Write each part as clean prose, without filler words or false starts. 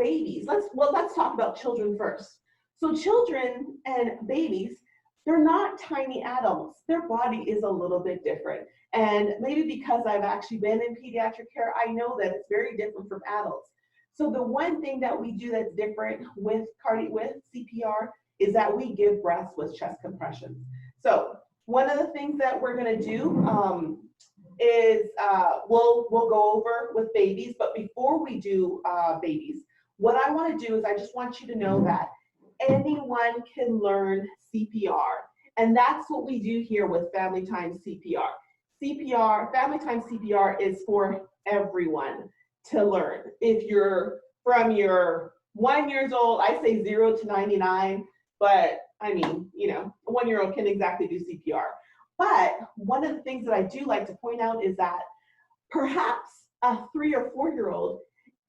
babies, let's talk about children first. So children and babies, they're not tiny adults. Their body is a little bit different. And maybe because I've actually been in pediatric care, I know that it's very different from adults. So the one thing that we do that's different with CPR is that we give breaths with chest compressions. So one of the things that we're gonna do is we'll go over with babies, but before we do babies, what I wanna do is I just want you to know that anyone can learn CPR. And that's what we do here with Family Time CPR. Family Time CPR is for everyone to learn. If you're from your 1 year old, I say 0 to 99, but I mean, you know, a 1-year-old can exactly do CPR. But one of the things that I do like to point out is that perhaps a 3 or 4-year-old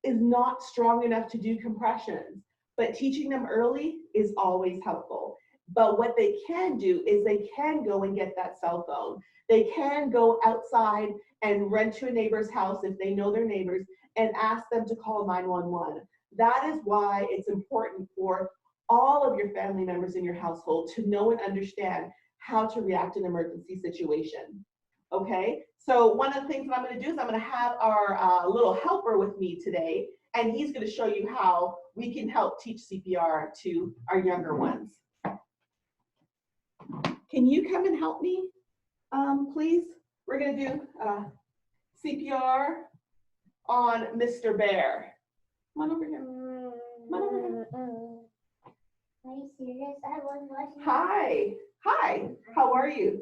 is not strong enough to do compressions, but teaching them early is always helpful. But what they can do is they can go and get that cell phone. They can go outside and rent to a neighbor's house if they know their neighbors and ask them to call 911. That is why it's important for all of your family members in your household to know and understand how to react in an emergency situation. Okay, so one of the things that I'm going to do is I'm going to have our little helper with me today, and he's going to show you how we can help teach CPR to our younger ones. Can you come and help me, please? We're going to do CPR on Mr. Bear. Come on over here. Come on over here. Are you serious? I was watching. Hi. Hi. How are you?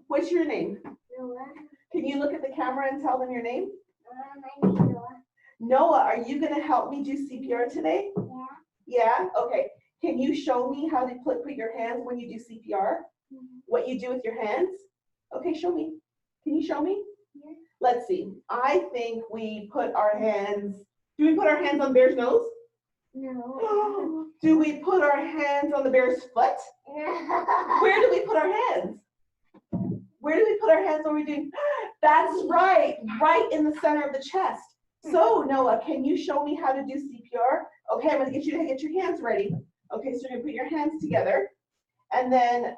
What's your name? Noah. Can you look at the camera and tell them your name? My name's Noah. Noah, are you going to help me do CPR today? Yeah. Yeah? Okay. Can you show me how to put your hands when you do CPR? What you do with your hands? Okay, show me. Can you show me? Yeah. Let's see. I think we put our hands, do we put our hands on Bear's nose? No. Do we put our hands on the bear's foot? Where do we put our hands? Where do we put our hands when we do? That's right, right in the center of the chest. So Noah, can you show me how to do CPR? Okay, I'm gonna get you to get your hands ready. Okay, so you're gonna put your hands together. And then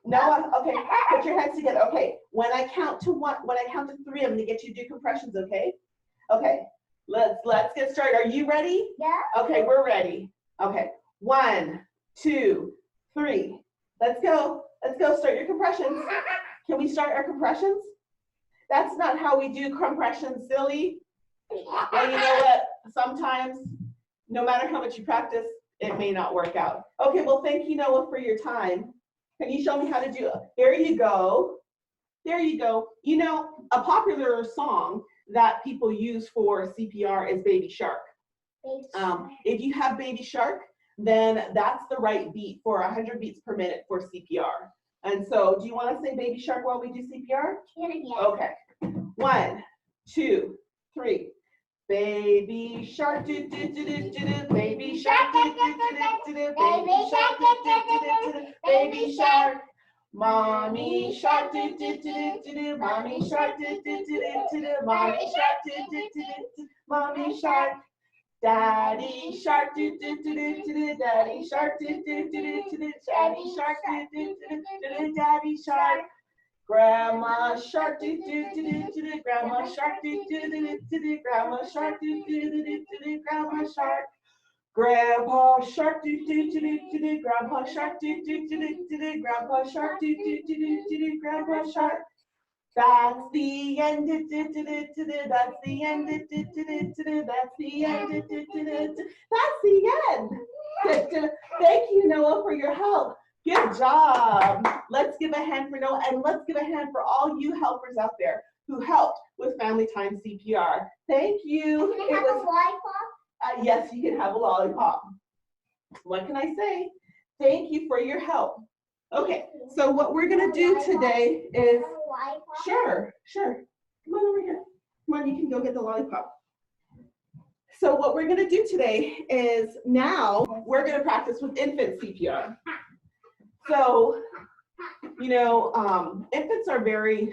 Noah, okay, put your hands together. Okay, when I count to 3, I'm gonna get you to do compressions, okay? Okay, let's get started. Are you ready? Yeah. Okay, we're ready. Okay, 1, 2, 3. Let's go. Let's go. Start your compressions. Can we start our compressions? That's not how we do compressions, silly. Well, you know what? Sometimes, no matter how much you practice, it may not work out. Okay, well, thank you, Noah, for your time. Can you show me how to do it? There you go. There you go. You know, a popular song that people use for CPR is Baby Shark. If you have Baby Shark, then that's the right beat for 100 beats per minute for CPR. And so, do you want to say Baby Shark while we do CPR? Yeah. Okay. 1, 2, 3. Baby shark, do do do do do do. Baby shark, do do do do do. Baby shark, do do do do do. Baby shark. Mommy shark, do do do do do. Mommy shark, do do do do do. Mommy shark, do do do do. Mommy shark. Daddy shark, do do do do do. Daddy shark, do do do do do. Daddy shark, do do do do do. Daddy shark. Grandma shark, do do do do do. Grandma shark, do do do do do. Grandma shark, do do do do do. Grandma shark. Grandpa shark, do do do do do. Grandpa shark, do do do do do. Grandpa shark, do do do do do. Grandpa shark. That's the end. That's the end. That's the end. That's the end. Thank you, Noah, for your help. Good job. Let's give a hand for Noah, and let's give a hand for all you helpers out there who helped with Family Time CPR. Thank you. Can I have a lollipop? Yes, you can have a lollipop. What can I say? Thank you for your help. Okay, so what we're gonna do today is, sure. Come on over here. Come on, you can go get the lollipop. So what we're gonna do today is now we're gonna practice with infant CPR. So, you know, infants are very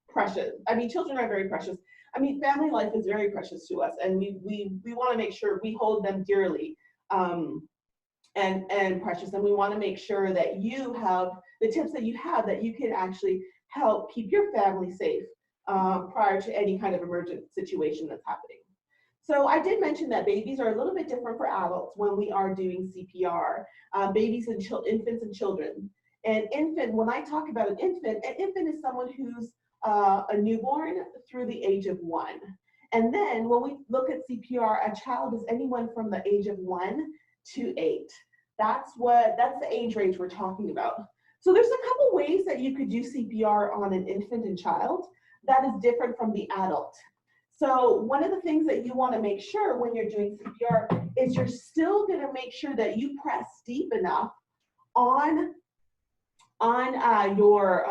precious. I mean, children are very precious. I mean, family life is very precious to us, and we want to make sure we hold them dearly, and precious, and we want to make sure that you have the tips that you have that you can actually help keep your family safe prior to any kind of emergent situation that's happening. So I did mention that babies are a little bit different for adults when we are doing CPR, babies and infants and children. An infant, when I talk about an infant is someone who's a newborn through the age of 1. And then when we look at CPR, a child is anyone from the age of 1 to 8. That's the age range we're talking about. So there's a couple ways that you could do CPR on an infant and child that is different from the adult. So one of the things that you want to make sure when you're doing CPR is you're still going to make sure that you press deep enough on your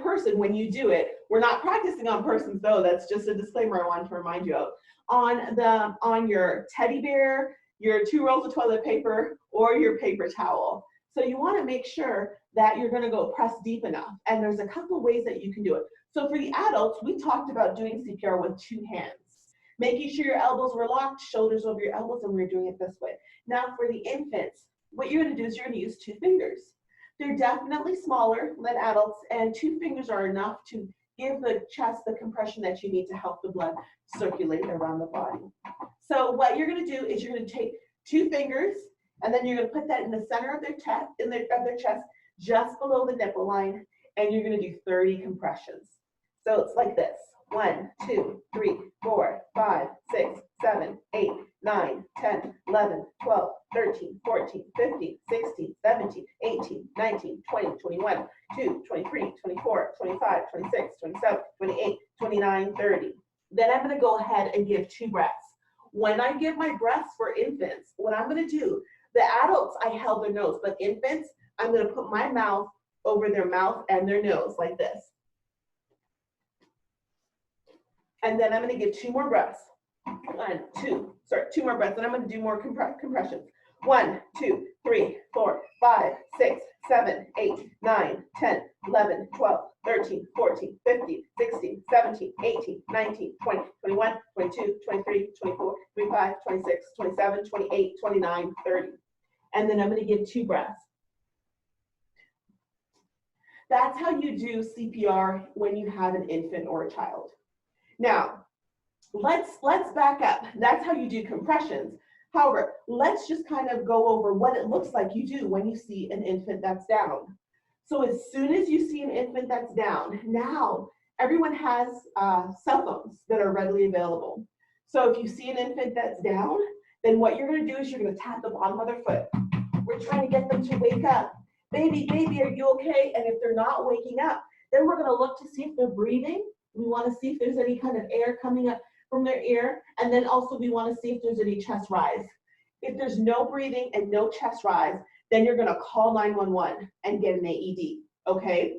person when you do it. We're not practicing on persons though. That's just a disclaimer I wanted to remind you of. On your teddy bear, your 2 rolls of toilet paper, or your paper towel. So you want to make sure that you're going to go press deep enough. And there's a couple ways that you can do it. So for the adults, we talked about doing CPR with 2 hands, making sure your elbows were locked, shoulders over your elbows, and we're doing it this way. Now for the infants, what you're going to do is you're going to use 2 fingers. They're definitely smaller than adults, and 2 fingers are enough to give the chest the compression that you need to help the blood circulate around the body. So what you're going to do is you're going to take 2 fingers, and then you're going to put that in the center of their chest, just below the nipple line, and you're going to do 30 compressions. So it's like this: 1, 2, 3, 4, 5, 6, 7, 8, 9, 10, 11, 12, 13, 14, 15, 16, 17, 18, 19, 20, 21, 22, 23, 24, 25, 26, 27, 28, 29, 30. Then I'm going to go ahead and give 2 breaths. When I give my breaths for infants, what I'm going to do, the adults, I held their nose, but infants, I'm going to put my mouth over their mouth and their nose like this. And then I'm going to give 2 more breaths. 2 more breaths, and I'm going to do more compressions. 1, 2, 3, 4, 5, 6, 7, 8, 9, 10, 11, 12, 13, 14, 15, 16, 17, 18, 19, 20, 21, 22, 23, 24, 25, 26, 27, 28, 29, 30. And then I'm going to give 2 breaths. That's how you do CPR when you have an infant or a child. Now, let's back up. That's how you do compressions. However, let's just kind of go over what it looks like you do when you see an infant that's down. So as soon as you see an infant that's down, now everyone has cell phones that are readily available. So if you see an infant that's down, then what you're going to do is you're going to tap the bottom of their foot. We're trying to get them to wake up. Baby, are you okay? And if they're not waking up, then we're going to look to see if they're breathing. We want to see if there's any kind of air coming up from their ear. And then also we want to see if there's any chest rise. If there's no breathing and no chest rise, then you're going to call 911 and get an AED, okay?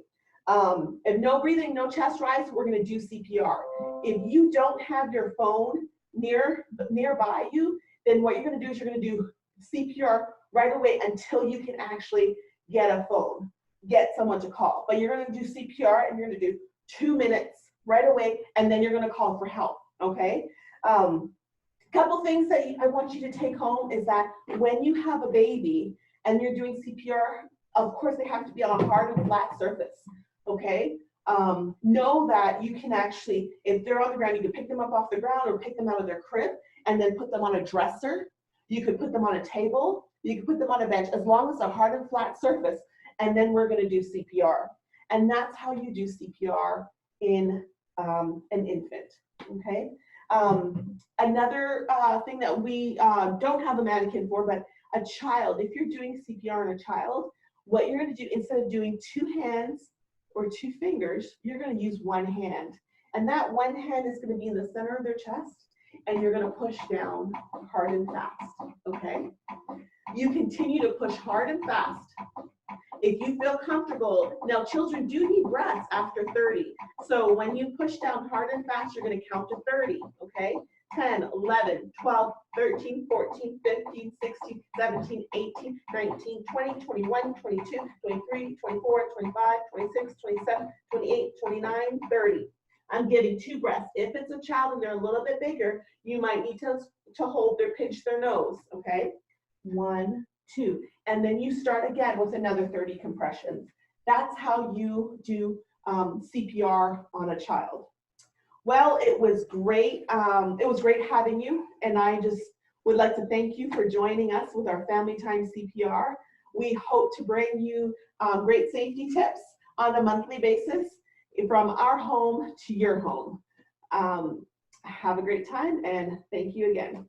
If no breathing, no chest rise, we're going to do CPR. If you don't have your phone nearby you, then what you're going to do is you're going to do CPR right away until you can actually get a phone, get someone to call. But you're going to do CPR and you're going to do 2 minutes right away, and then you're going to call for help, okay? Couple things that I want you to take home is that when you have a baby and you're doing CPR, of course they have to be on a hard and flat surface, okay? Know that you can actually, if they're on the ground, you can pick them up off the ground or pick them out of their crib and then put them on a dresser. You could put them on a table. You can put them on a bench, as long as it's a hard and flat surface, and then we're going to do CPR. And that's how you do CPR in an infant, okay? Another thing that we don't have a mannequin for, but a child, if you're doing CPR on a child, what you're going to do, instead of doing 2 hands or 2 fingers, you're going to use 1 hand. And that 1 hand is going to be in the center of their chest, and you're going to push down hard and fast, okay? You continue to push hard and fast. If you feel comfortable, now children do need breaths after 30. So when you push down hard and fast, you're going to count to 30, okay? 10, 11, 12, 13, 14, 15, 16, 17, 18, 19, 20, 21, 22, 23, 24, 25, 26, 27, 28, 29, 30. I'm giving 2 breaths. If it's a child and they're a little bit bigger, you might need to hold their, pinch their nose, okay? 1, 2, and then you start again with another 30 compressions. That's how you do CPR on a child. Well, it was great. It was great having you, and I just would like to thank you for joining us with our Family Time CPR. We hope to bring you great safety tips on a monthly basis from our home to your home. Have a great time, and thank you again.